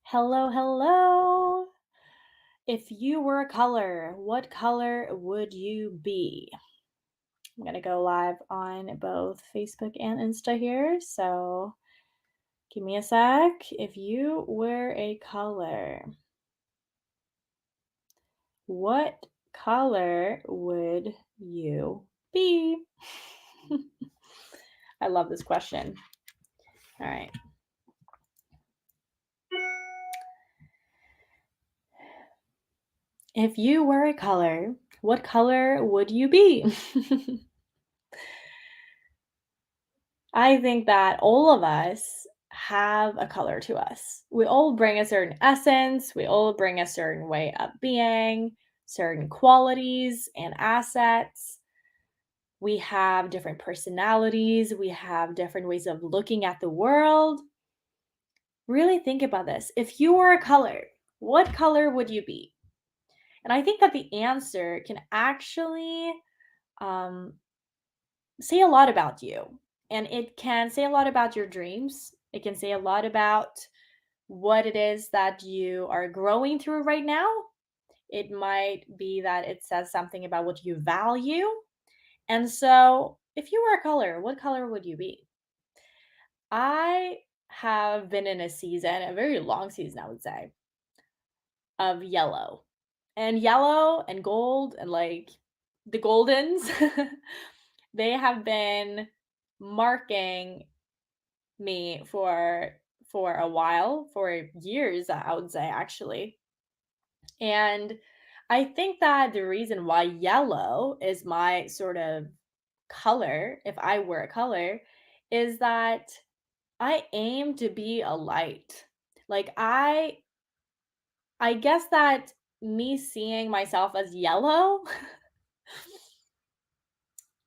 Hello, hello. If you were a color, what color would you be? I'm going to go live on both Facebook and Insta here. So give me a sec. If you were a color, what color would you be? I love this question. All right. If you were a color, what color would you be? I think that all of us have a color to us. We all bring a certain essence, we all bring a certain way of being, certain qualities and assets. We have different personalities, we have different ways of looking at the world. Really think about this. If you were a color, what color would you be? And I think that the answer can actually um, say a lot about you. And it can say a lot about your dreams. It can say a lot about what it is that you are growing through right now. It might be that it says something about what you value. And so, if you were a color, what color would you be? I have been in a season, a very long season, I would say, of yellow. And yellow and gold and like the goldens, they have been marking me for a while, for years, I would say actually. And I think that the reason why yellow is my sort of color, if I were a color, is that I aim to be a light. Like I guess that me seeing myself as yellow,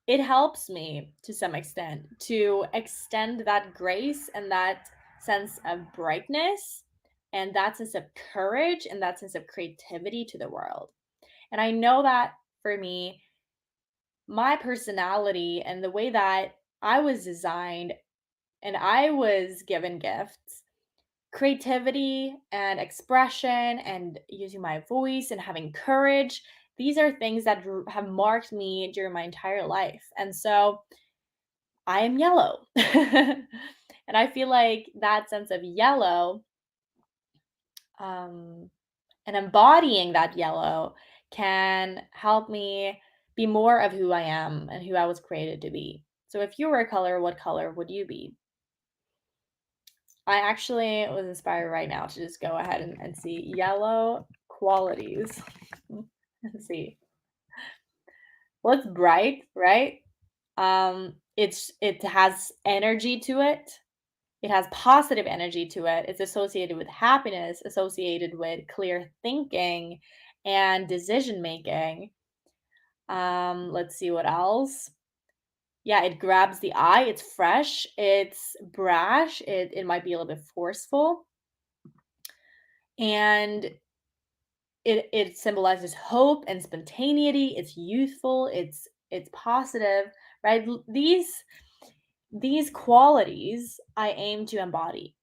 it helps me to some extent to extend that grace and that sense of brightness and that sense of courage and that sense of creativity to the world. And I know that for me, my personality and the way that I was designed and I was given gifts, creativity and expression and using my voice and having courage, these are things that have marked me during my entire life. And so I am yellow. And I feel like that sense of yellow, um, and embodying that yellow can help me be more of who I am and who I was created to be. So if you were a color, what color would you be? I actually was inspired right now to just go ahead and see yellow qualities and see. Well, it's bright, right? It has energy to it. It has positive energy to it. It's associated with happiness, associated with clear thinking and decision making. Let's see what else. Yeah, it grabs the eye. It's fresh. It's brash. It might be a little bit forceful, and it symbolizes hope and spontaneity. It's youthful. It's positive, right? These qualities I aim to embody.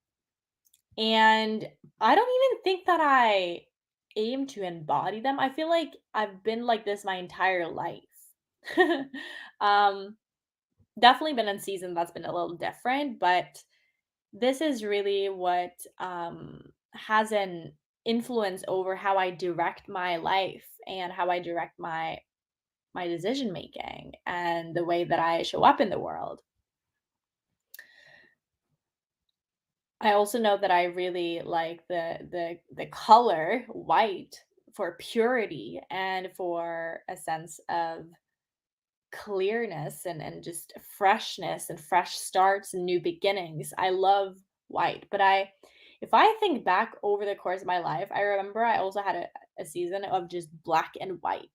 And I don't even think that I aim to embody them. I feel like I've been like this my entire life. um, Definitely been in season that's been a little different, but this is really what has an influence over how I direct my life and how I direct my decision making and the way that I show up in the world. I also know that I really like the color white for purity and for a sense of clearness and just freshness and fresh starts and new beginnings. I love white, but I if I think back over the course of my life, I remember I also had a season of just black and white.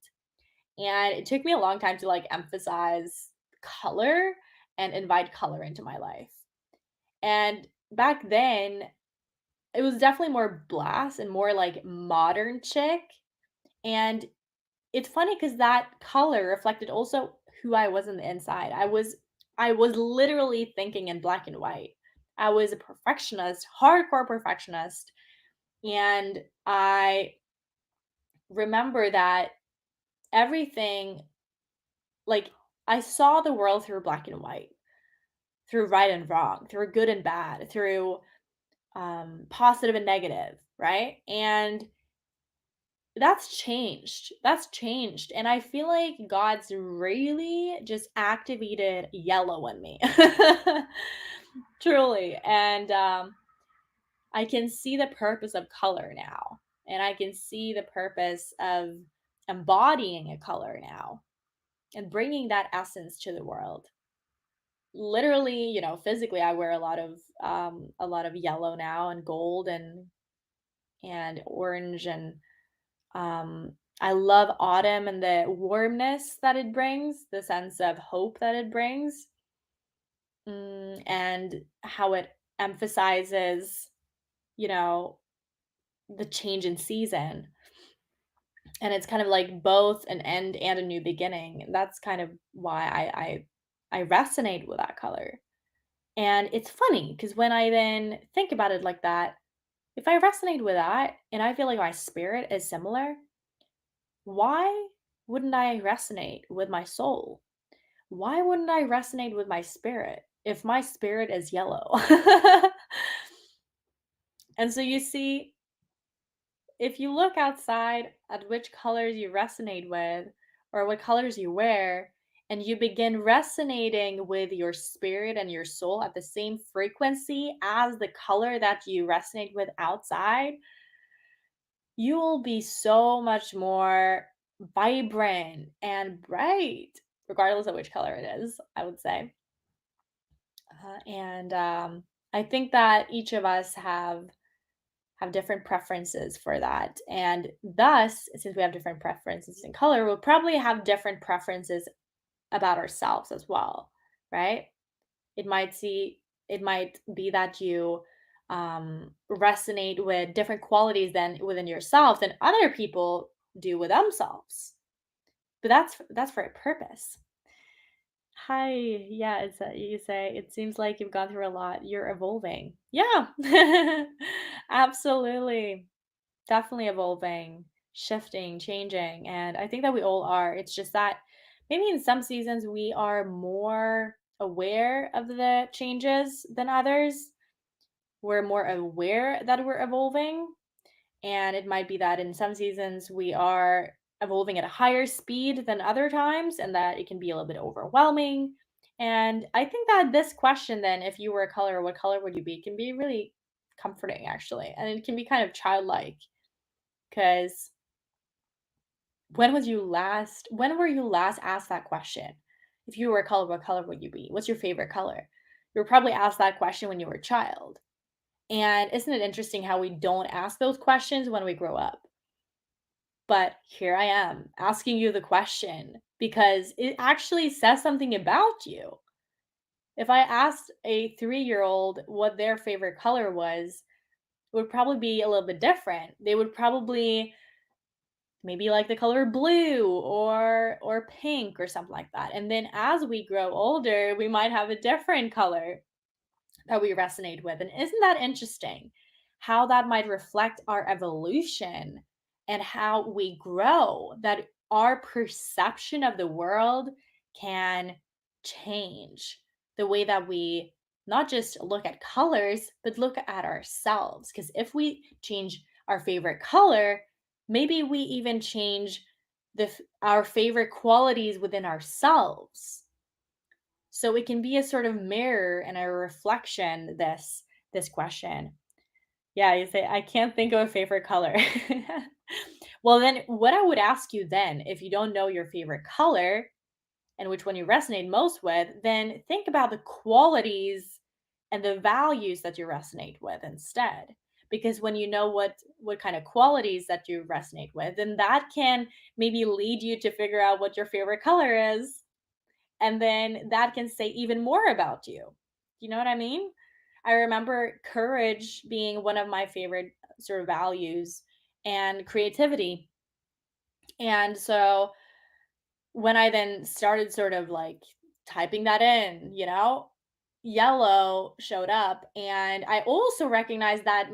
And it took me a long time to like emphasize color and invite color into my life. And back then, it was definitely more blast and more like modern chick. And it's funny because that color reflected also who I was in the inside. I was literally thinking in black and white. I was a perfectionist, hardcore perfectionist, And I remember that everything, like, I saw the world through black and white, through right and wrong, through good and bad, through positive and negative, right? And that's changed. That's changed. And I feel like God's really just activated yellow in me. Truly. And I can see the purpose of color now. And I can see the purpose of embodying a color now and bringing that essence to the world. Literally, physically I wear a lot of yellow now and gold and orange and I love autumn and the warmness that it brings, the sense of hope that it brings, and how it emphasizes, you know, the change in season. And it's kind of like both an end and a new beginning. And that's kind of why I resonate with that color. And it's funny because when I then think about it like that, if I resonate with that and I feel like my spirit is similar, why wouldn't I resonate with my soul? Why wouldn't I resonate with my spirit if my spirit is yellow? And so you see, if you look outside at which colors you resonate with or what colors you wear, and you begin resonating with your spirit and your soul at the same frequency as the color that you resonate with outside, you will be so much more vibrant and bright, regardless of which color it is, I would say. And I think that each of us have different preferences for that, and thus, since we have different preferences in color, we'll probably have different preferences about ourselves as well, right? It might see it might be that you resonate with different qualities than within yourself than other people do with themselves, but that's for a purpose. Hi, yeah, it's you say it seems like you've gone through a lot. You're evolving. Yeah. Absolutely. Definitely evolving, shifting, changing. And I think that we all are. It's just that maybe in some seasons we are more aware of the changes than others. We're more aware that we're evolving. And it might be that in some seasons we are evolving at a higher speed than other times, and that it can be a little bit overwhelming. And I think that this question, then, if you were a color, what color would you be, can be really comforting, actually. And it can be kind of childlike because when were you last asked that question? If you were a color, what color would you be? What's your favorite color? You were probably asked that question when you were a child. And isn't it interesting how we don't ask those questions when we grow up? But here I am asking you the question because it actually says something about you. If I asked a 3-year-old what their favorite color was, it would probably be a little bit different. They would probably maybe like the color blue or pink or something like that. And then as we grow older, we might have a different color that we resonate with. And isn't that interesting? How that might reflect our evolution and how we grow, that our perception of the world can change the way that we not just look at colors, but look at ourselves. Because if we change our favorite color, maybe we even change our favorite qualities within ourselves, so it can be a sort of mirror and a reflection, this question. Yeah, you say, "I can't think of a favorite color." Well, then what I would ask you then, if you don't know your favorite color and which one you resonate most with, then think about the qualities and the values that you resonate with instead. Because when you know what kind of qualities that you resonate with, then that can maybe lead you to figure out what your favorite color is, and then that can say even more about you. You know what I mean? I remember courage being one of my favorite sort of values, and creativity. And so when I then started sort of like typing that in, yellow showed up, and I also recognized that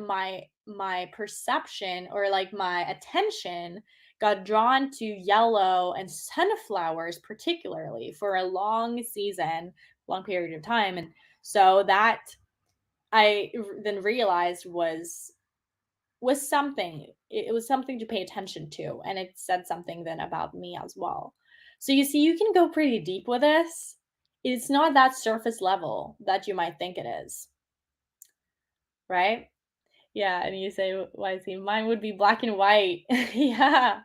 my perception or like my attention got drawn to yellow and sunflowers particularly for a long season, long period of time. And so that then realized was something. It was something to pay attention to, and it said something then about me as well. So you see, you can go pretty deep with this. It's not that surface level that you might think it is, right? Yeah, and you say, "Why is he?" Mine would be black and white. Yeah.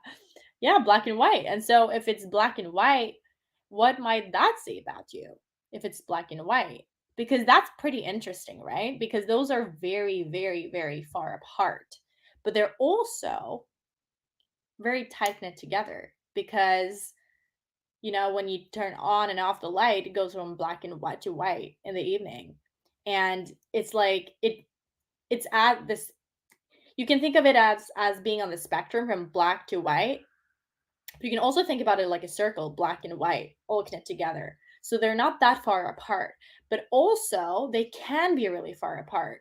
Yeah, black and white. And so if it's black and white, what might that say about you if it's black and white? Because that's pretty interesting, right? Because those are very, very, very far apart. But they're also very tight knit together because, when you turn on and off the light, it goes from black and white to white in the evening. And it's like it's at this, you can think of it as being on the spectrum from black to white. You can also think about it like a circle, black and white, all connect together. So they're not that far apart, but also they can be really far apart.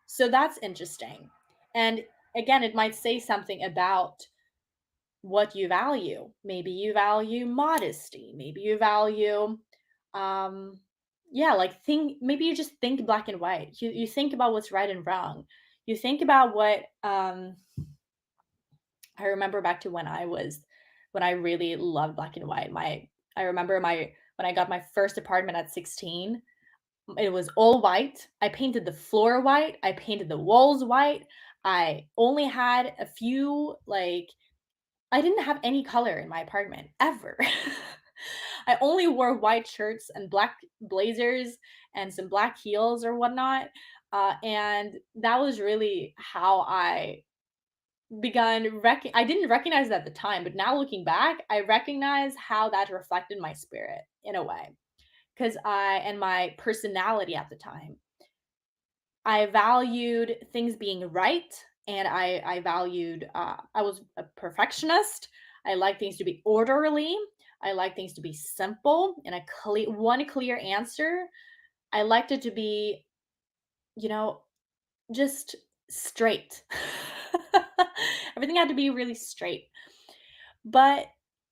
So that's interesting. And again, it might say something about what you value. Maybe you value modesty. Maybe you value, um, yeah, like think, maybe you just think black and white. You think about what's right and wrong. You think about what, I remember back to when I really loved black and white. I remember when I got my first apartment at 16, it was all white. I painted the floor white, I painted the walls white. I only had a few like I didn't have any color in my apartment ever. I only wore white shirts and black blazers and some black heels or whatnot. And that was really how I didn't recognize it at the time, but now looking back, I recognize how that reflected my spirit in a way. Because I and my personality at the time. I valued things being right, and I valued, I was a perfectionist. I like things to be orderly. I like things to be simple and a one clear answer. I liked it to be, you know, just straight. Everything had to be really straight. But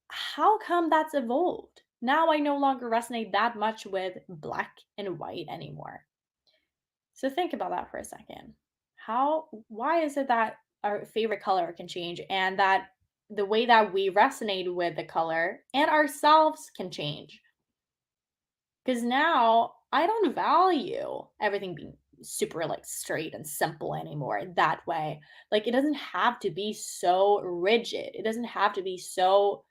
how come that's evolved? Now I no longer resonate that much with black and white anymore. So think about that for a second. Why is it that our favorite color can change and that the way that we resonate with the color and ourselves can change? Because now I don't value everything being super like straight and simple anymore that way. Like it doesn't have to be so rigid. It doesn't have to be so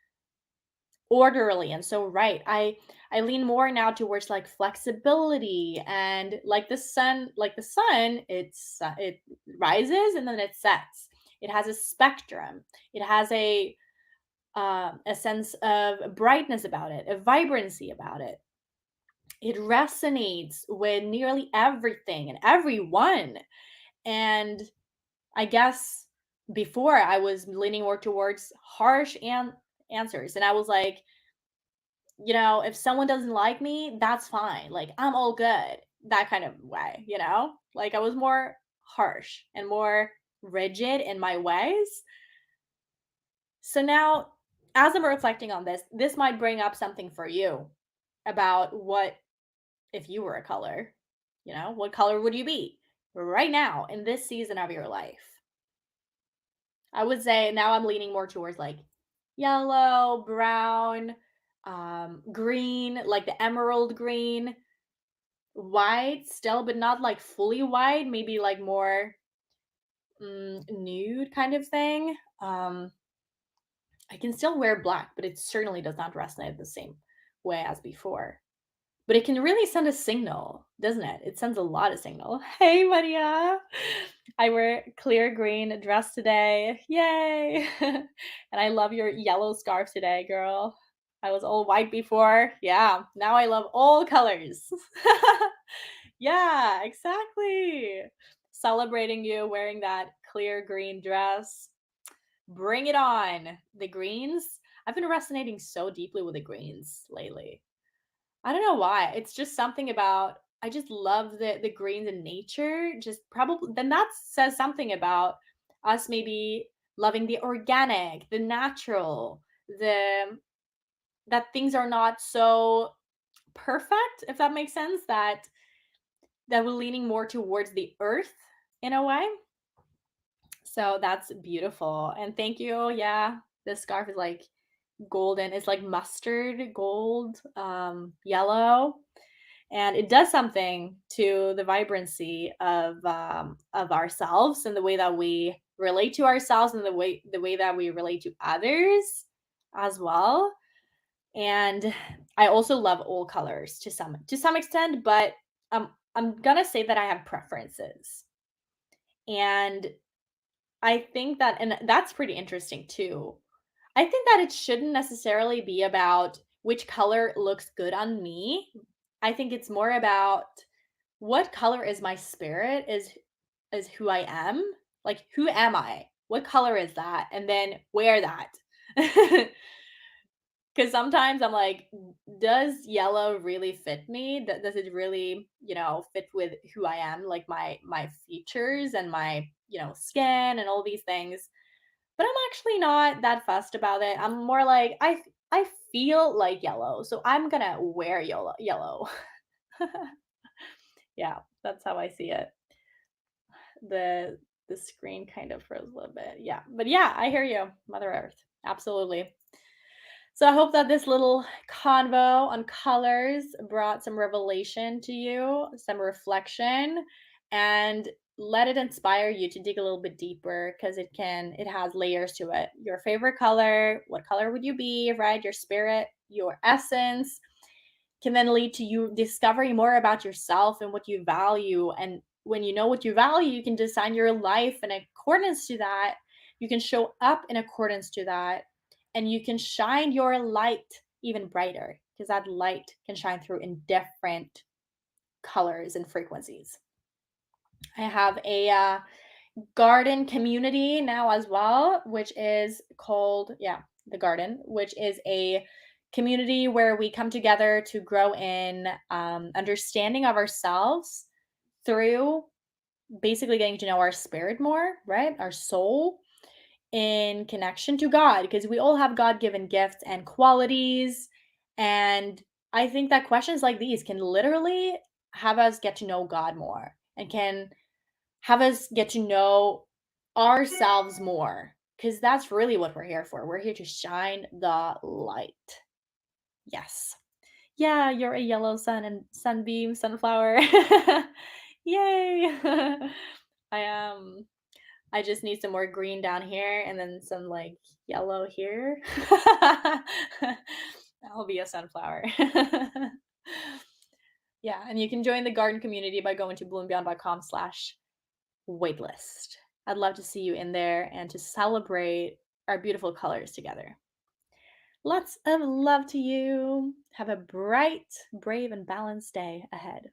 orderly and so right. I lean more now towards like flexibility and like the sun, it rises and then it sets. It has a spectrum. It has a sense of brightness about it, a vibrancy about it. It resonates with nearly everything and everyone. And I guess before I was leaning more towards harsh answers, and I was like, if someone doesn't like me, that's fine. Like, I'm all good. That kind of way, you know? Like, I was more harsh and more rigid in my ways. So now, as I'm reflecting on this might bring up something for you about what if you were a color. What color would you be right now in this season of your life? I would say now I'm leaning more towards like yellow, brown, green, like the emerald green, white still, but not like fully white, maybe like more nude kind of thing. I can still wear black, but it certainly does not resonate the same way as before. But it can really send a signal, doesn't it? It sends a lot of signal. Hey, Maria. I wear clear green dress today. Yay. And I love your yellow scarf today, girl. I was all white before. Yeah. Now I love all colors. Yeah, exactly. Celebrating you wearing that clear green dress. Bring it on. The greens. I've been resonating so deeply with the greens lately. I don't know why. It's just something about I just love the greens in nature. Just probably then that says something about us maybe loving the organic, the natural, the that things are not so perfect, if that makes sense, that we're leaning more towards the earth in a way. So that's beautiful. And thank you. Yeah. This scarf is like golden. It's like mustard, gold, yellow. And it does something to the vibrancy of ourselves and the way that we relate to ourselves and the way that we relate to others as well. And I also love all colors to some extent, but I'm gonna say that I have preferences. And I think that and that's pretty interesting too. I think that it shouldn't necessarily be about which color looks good on me. I think it's more about what color is my spirit, is who I am. Like who am I? What color is that? And then wear that. Cuz sometimes I'm like, does yellow really fit me? Does it really, fit with who I am, like my features and my, skin and all these things? But I'm actually not that fussed about it. I'm more like I feel like yellow, so I'm gonna wear yellow. Yeah, that's how I see it. The the screen kind of froze a little bit. Yeah. But yeah, I hear you, Mother Earth. Absolutely. So I hope that this little convo on colors brought some revelation to you, some reflection, and let it inspire you to dig a little bit deeper because it has layers to it. Your favorite color, what color would you be, right? Your spirit, your essence can then lead to you discovering more about yourself and what you value. And when you know what you value, you can design your life in accordance to that. You can show up in accordance to that. And you can shine your light even brighter because that light can shine through in different colors and frequencies. I have a garden community now as well, which is called, yeah, the garden, which is a community where we come together to grow in understanding of ourselves through basically getting to know our spirit more, right? Our soul in connection to God, because we all have God given gifts and qualities. And I think that questions like these can literally have us get to know God more and can have us get to know ourselves more because that's really what we're here for. We're here to shine the light. Yes. Yeah, you're a yellow sun and sunbeam, sunflower. Yay. I am. I just need some more green down here and then some like yellow here. I'll be a sunflower. Yeah, and you can join the garden community by going to bloombeyond.com/waitlist. I'd love to see you in there and to celebrate our beautiful colors together. Lots of love to you. Have a bright, brave, and balanced day ahead.